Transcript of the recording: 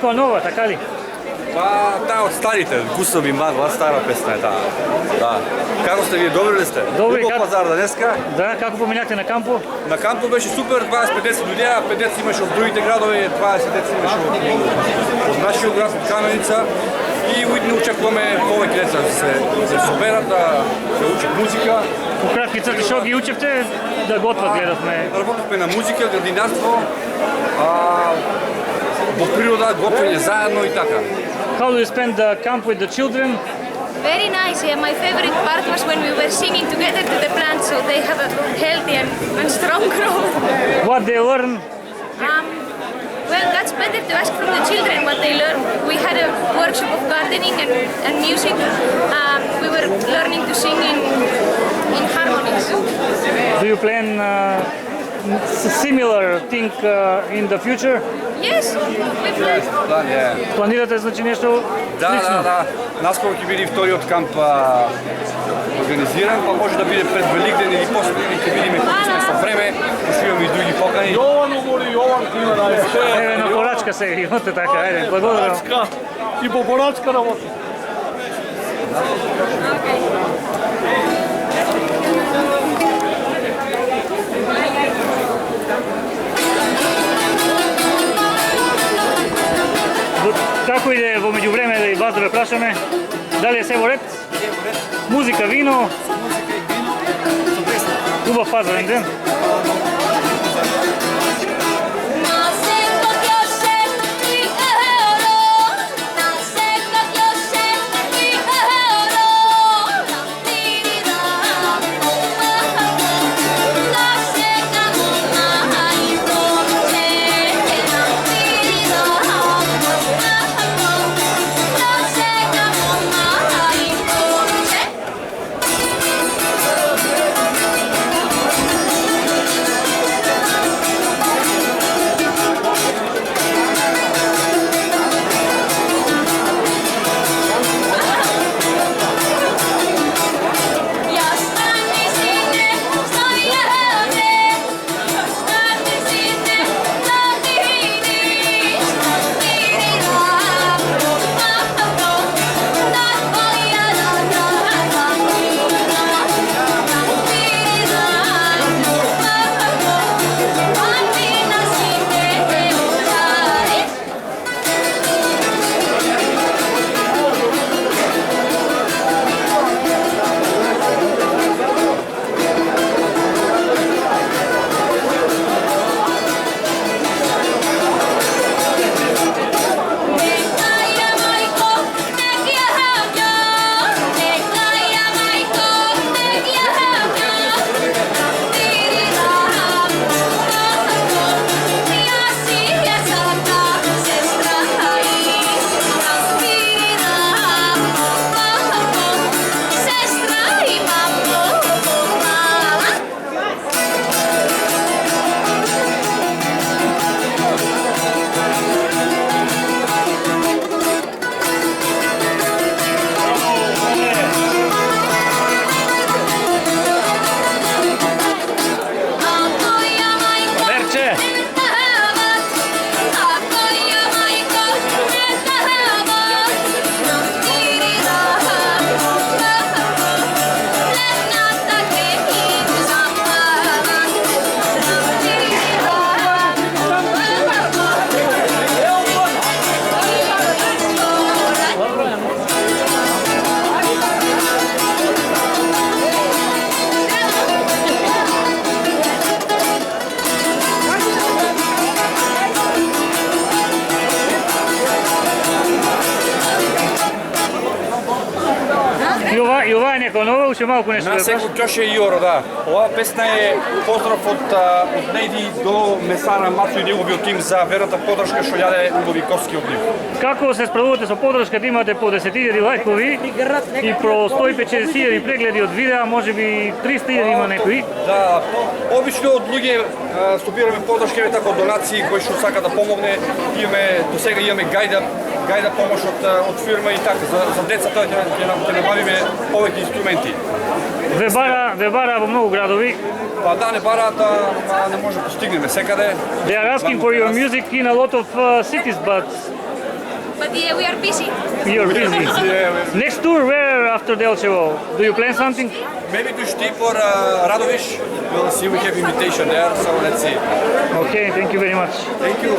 някоя нова, така ли? Таа од старите, Гусови Магла, стара песна е таа. Да. Како сте вие, добри ли сте? Добри, Убав пазар денеска. Да, како поминахте на Кампо? На Кампо беше супер, 20-50 луѓе, 50 имаше од другите градови, 20 имаше од нашиот град, од Каменица. И уидне очекуваме повеќе деца да се соберат, да се учат музика. По кратки црти што ги учевте да готват, гледавме? Работевме на музика, градинарство, во природа, готвење заедно и така. How do you spend the camp with the children? Very nice. Yeah, my favorite part was when we were singing together to the plants, so they have a healthy and strong growth. What they learn? Well, that's better to ask from the children what they learn. We had a workshop of gardening and music. We were learning to sing in harmonies. Do you plan similar thing in the future? Yes, we plan. Планирате значи нешто слично? Да. Наскоро ќе биде вториот камп организиран, па може да биде пред Великден или после Великден, ќе видиме колку сме со време, ќе си имаме и други покани. Јован умори, Јован има да е. Еве на порачка се имате така, ајде, благодарам. И по порачка работи. Како иде во меѓувреме да и вас да ве прашаме? Дали е се во ред? Музика, вино? Убав пазарен ден. И ова е некоја нова, уште малку нешто да Секој Ќоше и Јоро, да. Оваа песна е поздрав од Нејди до Месара Мацу и неговиот тим за верната поддршка што даде убави коски од нив. Како се справувате со поддршката? Имате по 10.000 лајкови и про 150.000 прегледи од видеа, можеби 300.000 има некои. Да, обично од луѓе стопираме поддршка, така од донации кои што сака да помогне. Имаме до сега имаме гајда помош од фирма и така за децата ќе набавиме повеќе инструменти. Ве бара во многу градови. Па да, не бараат, не може да постигнеме секаде. They are asking for your music in a lot of cities, but But yeah, we are busy. You're busy. Yeah, Next tour, where after Delchevo? Do you plan something? maybe to Stip or Radovic. We'll see. We have invitation there, so let's see. Okay, thank you very much. Thank you.